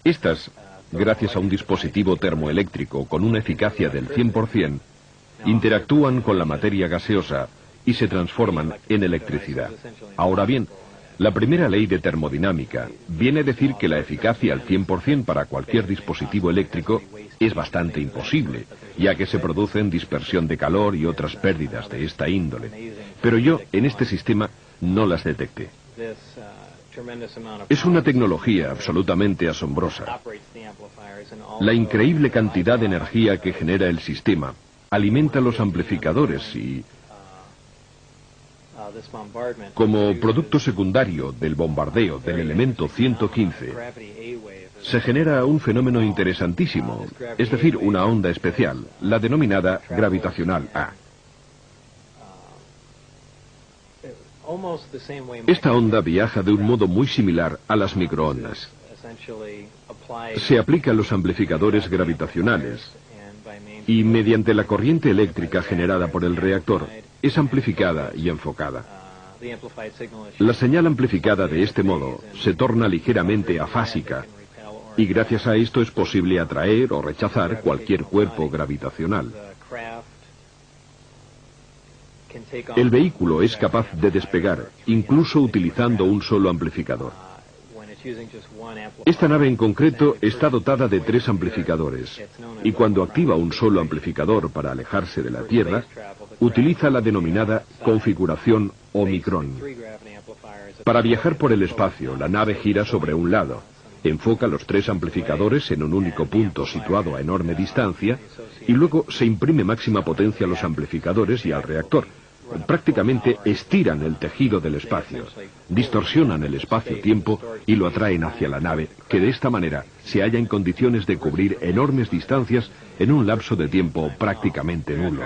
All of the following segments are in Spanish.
Estas, gracias a un dispositivo termoeléctrico con una eficacia del 100%, interactúan con la materia gaseosa y se transforman en electricidad. Ahora bien, la primera ley de termodinámica viene a decir que la eficacia al 100% para cualquier dispositivo eléctrico es bastante imposible, ya que se producen dispersión de calor y otras pérdidas de esta índole. Pero yo, en este sistema, no las detecté. Es una tecnología absolutamente asombrosa. La increíble cantidad de energía que genera el sistema alimenta los amplificadores y, como producto secundario del bombardeo del elemento 115, se genera un fenómeno interesantísimo, es decir, una onda especial, la denominada gravitacional A. Esta onda viaja de un modo muy similar a las microondas. Se aplica a los amplificadores gravitacionales y, mediante la corriente eléctrica generada por el reactor, es amplificada y enfocada. La señal amplificada de este modo se torna ligeramente afásica y gracias a esto es posible atraer o rechazar cualquier cuerpo gravitacional. El vehículo es capaz de despegar, incluso utilizando un solo amplificador. Esta nave en concreto está dotada de 3 amplificadores, y cuando activa un solo amplificador para alejarse de la Tierra, utiliza la denominada configuración Omicron. Para viajar por el espacio, la nave gira sobre un lado, enfoca los 3 amplificadores en un único punto situado a enorme distancia, y luego se imprime máxima potencia a los amplificadores y al reactor. Prácticamente estiran el tejido del espacio, distorsionan el espacio-tiempo y lo atraen hacia la nave, que de esta manera se halla en condiciones de cubrir enormes distancias en un lapso de tiempo prácticamente nulo.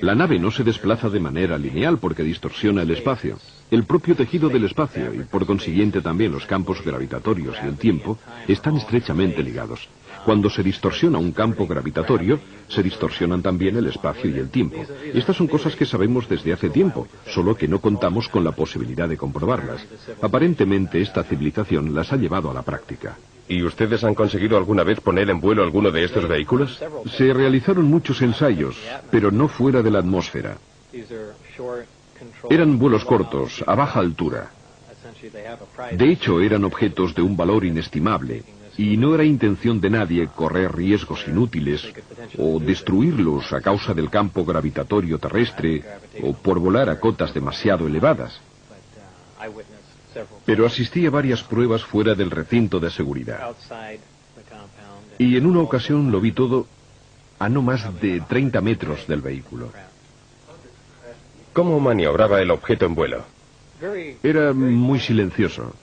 La nave no se desplaza de manera lineal porque distorsiona el espacio. El propio tejido del espacio y por consiguiente también los campos gravitatorios y el tiempo están estrechamente ligados. Cuando se distorsiona un campo gravitatorio, se distorsionan también el espacio y el tiempo. Estas son cosas que sabemos desde hace tiempo, solo que no contamos con la posibilidad de comprobarlas. Aparentemente esta civilización las ha llevado a la práctica. ¿Y ustedes han conseguido alguna vez poner en vuelo alguno de estos vehículos? Se realizaron muchos ensayos, pero no fuera de la atmósfera. Eran vuelos cortos, a baja altura. De hecho, eran objetos de un valor inestimable, y no era intención de nadie correr riesgos inútiles o destruirlos a causa del campo gravitatorio terrestre o por volar a cotas demasiado elevadas. Pero asistí a varias pruebas fuera del recinto de seguridad. Y en una ocasión lo vi todo a no más de 30 metros del vehículo. ¿Cómo maniobraba el objeto en vuelo? Era muy silencioso.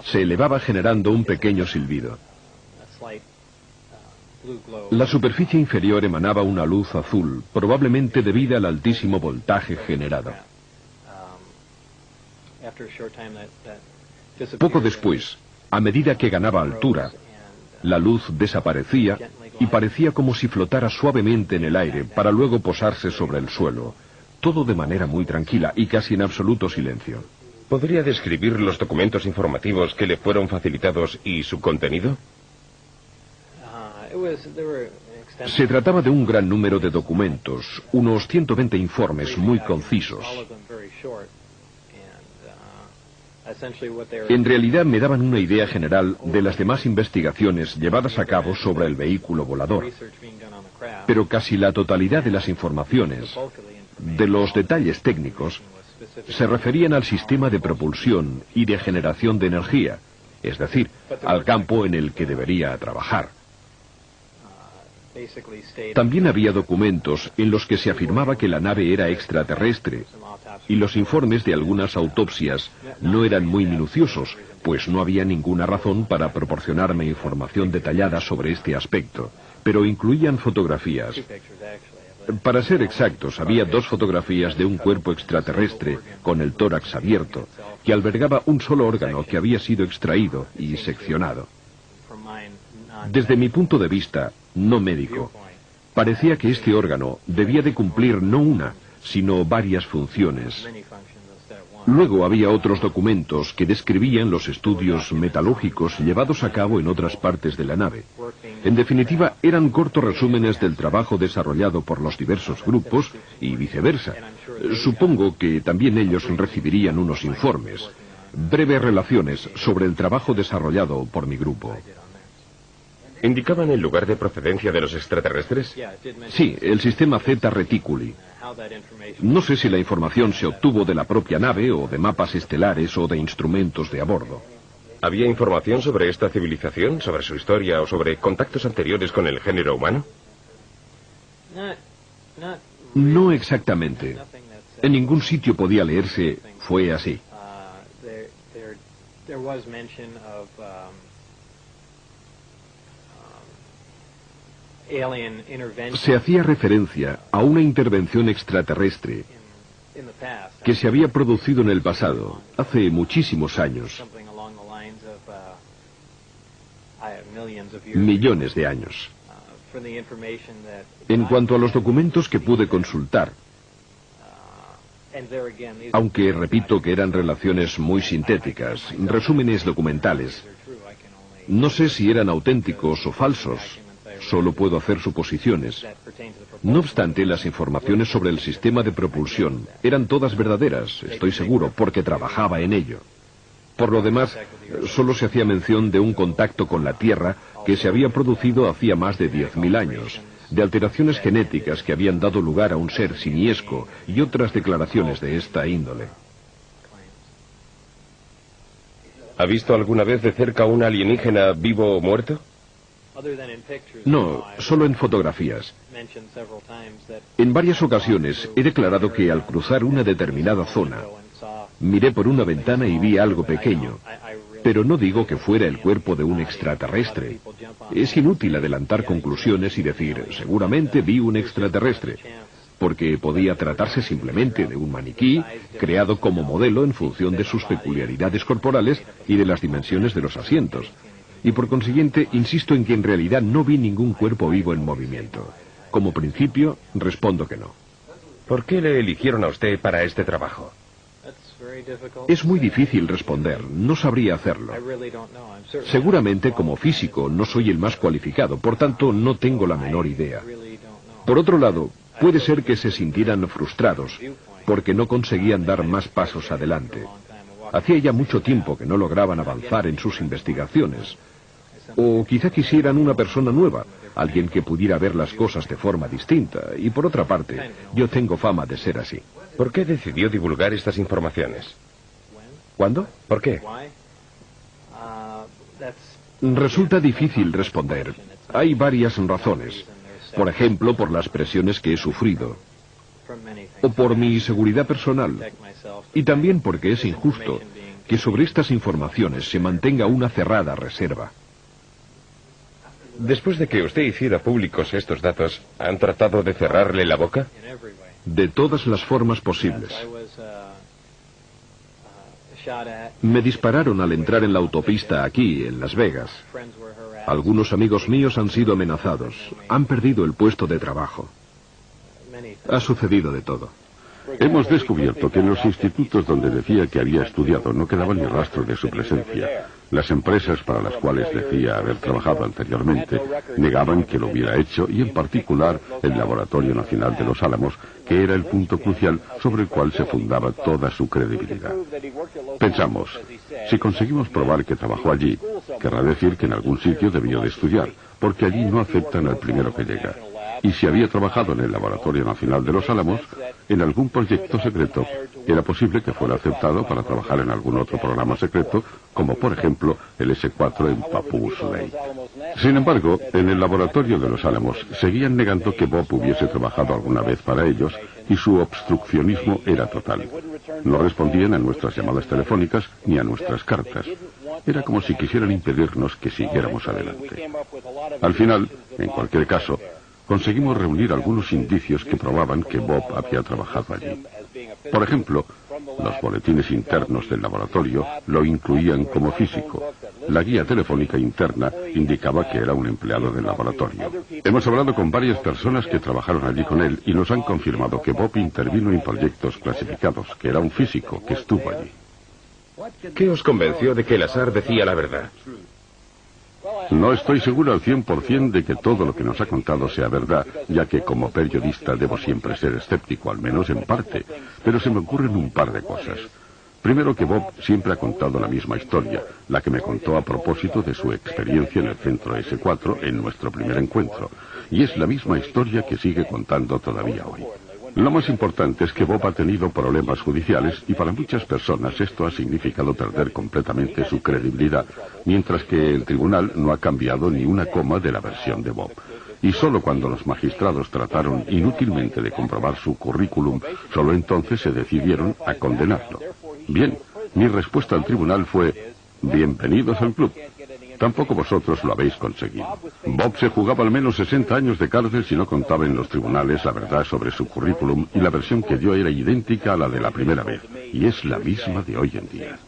Se elevaba generando un pequeño silbido. La superficie inferior emanaba una luz azul, probablemente debida al altísimo voltaje generado. Poco después, a medida que ganaba altura, la luz desaparecía y parecía como si flotara suavemente en el aire para luego posarse sobre el suelo, todo de manera muy tranquila y casi en absoluto silencio. ¿Podría describir los documentos informativos que le fueron facilitados y su contenido? Se trataba de un gran número de documentos, unos 120 informes muy concisos. En realidad me daban una idea general de las demás investigaciones llevadas a cabo sobre el vehículo volador. Pero casi la totalidad de las informaciones, de los detalles técnicos, se referían al sistema de propulsión y de generación de energía, es decir, al campo en el que debería trabajar. También había documentos en los que se afirmaba que la nave era extraterrestre, y los informes de algunas autopsias no eran muy minuciosos, pues no había ninguna razón para proporcionarme información detallada sobre este aspecto, pero incluían fotografías. Para ser exactos, había 2 fotografías de un cuerpo extraterrestre con el tórax abierto, que albergaba un solo órgano que había sido extraído y seccionado. Desde mi punto de vista, no médico, parecía que este órgano debía de cumplir no una, sino varias funciones. Luego había otros documentos que describían los estudios metalúrgicos llevados a cabo en otras partes de la nave. En definitiva, eran cortos resúmenes del trabajo desarrollado por los diversos grupos y viceversa. Supongo que también ellos recibirían unos informes, breves relaciones sobre el trabajo desarrollado por mi grupo. ¿Indicaban el lugar de procedencia de los extraterrestres? Sí, el sistema Zeta Reticuli. No sé si la información se obtuvo de la propia nave o de mapas estelares o de instrumentos de a bordo. ¿Había información sobre esta civilización, sobre su historia o sobre contactos anteriores con el género humano? No exactamente. En ningún sitio podía leerse "fue así". Se hacía referencia a una intervención extraterrestre que se había producido en el pasado, hace muchísimos años, millones de años. En cuanto a los documentos que pude consultar, aunque repito que eran relaciones muy sintéticas, resúmenes documentales, no sé si eran auténticos o falsos. Solo puedo hacer suposiciones. No obstante, las informaciones sobre el sistema de propulsión eran todas verdaderas, estoy seguro, porque trabajaba en ello. Por lo demás, solo se hacía mención de un contacto con la Tierra que se había producido hacía más de 10.000 años, de alteraciones genéticas que habían dado lugar a un ser simiesco y otras declaraciones de esta índole. ¿Ha visto alguna vez de cerca un alienígena vivo o muerto? No, solo en fotografías. En varias ocasiones he declarado que al cruzar una determinada zona, miré por una ventana y vi algo pequeño, pero no digo que fuera el cuerpo de un extraterrestre. Es inútil adelantar conclusiones y decir, seguramente vi un extraterrestre, porque podía tratarse simplemente de un maniquí creado como modelo en función de sus peculiaridades corporales y de las dimensiones de los asientos. Y por consiguiente, insisto en que en realidad no vi ningún cuerpo vivo en movimiento. Como principio, respondo que no. ¿Por qué le eligieron a usted para este trabajo? Es muy difícil responder, no sabría hacerlo. Seguramente como físico no soy el más cualificado, por tanto no tengo la menor idea. Por otro lado, puede ser que se sintieran frustrados porque no conseguían dar más pasos adelante. Hacía ya mucho tiempo que no lograban avanzar en sus investigaciones. O quizá quisieran una persona nueva, alguien que pudiera ver las cosas de forma distinta. Y por otra parte, yo tengo fama de ser así. ¿Por qué decidió divulgar estas informaciones? ¿Cuándo? ¿Por qué? Resulta difícil responder. Hay varias razones. Por ejemplo, por las presiones que he sufrido. O por mi seguridad personal. Y también porque es injusto que sobre estas informaciones se mantenga una cerrada reserva. Después de que usted hiciera públicos estos datos, ¿han tratado de cerrarle la boca? De todas las formas posibles. Me dispararon al entrar en la autopista aquí, en Las Vegas. Algunos amigos míos han sido amenazados. Han perdido el puesto de trabajo. Ha sucedido de todo. Hemos descubierto que en los institutos donde decía que había estudiado no quedaba ni rastro de su presencia. Las empresas para las cuales decía haber trabajado anteriormente negaban que lo hubiera hecho, y en particular el Laboratorio Nacional de Los Álamos, que era el punto crucial sobre el cual se fundaba toda su credibilidad. Pensamos, si conseguimos probar que trabajó allí, querrá decir que en algún sitio debió de estudiar, porque allí no aceptan al primero que llega. Y si había trabajado en el Laboratorio Nacional de Los Álamos, en algún proyecto secreto, era posible que fuera aceptado para trabajar en algún otro programa secreto, como por ejemplo el S-4 en Papoose Lake. Sin embargo, en el Laboratorio de Los Álamos seguían negando que Bob hubiese trabajado alguna vez para ellos, y su obstruccionismo era total. No respondían a nuestras llamadas telefónicas ni a nuestras cartas. Era como si quisieran impedirnos que siguiéramos adelante. Al final, en cualquier caso, conseguimos reunir algunos indicios que probaban que Bob había trabajado allí. Por ejemplo, los boletines internos del laboratorio lo incluían como físico, La guía telefónica interna indicaba que era un empleado del laboratorio. Hemos hablado con varias personas que trabajaron allí con él y nos han confirmado que Bob intervino en proyectos clasificados, que era un físico que estuvo allí. ¿Qué os convenció de que Lazar decía la verdad? No estoy seguro al 100% de que todo lo que nos ha contado sea verdad, ya que como periodista debo siempre ser escéptico, al menos en parte, pero se me ocurren un par de cosas. Primero, que Bob siempre ha contado la misma historia, la que me contó a propósito de su experiencia en el centro S4 en nuestro primer encuentro, y es la misma historia que sigue contando todavía hoy. Lo más importante es que Bob ha tenido problemas judiciales y para muchas personas esto ha significado perder completamente su credibilidad, mientras que el tribunal no ha cambiado ni una coma de la versión de Bob. Y solo cuando los magistrados trataron inútilmente de comprobar su currículum, solo entonces se decidieron a condenarlo. Bien, mi respuesta al tribunal fue: bienvenidos al club. Tampoco vosotros lo habéis conseguido. Bob se jugaba al menos 60 años de cárcel si no contaba en los tribunales la verdad sobre su currículum, y la versión que dio era idéntica a la de la primera vez, y es la misma de hoy en día.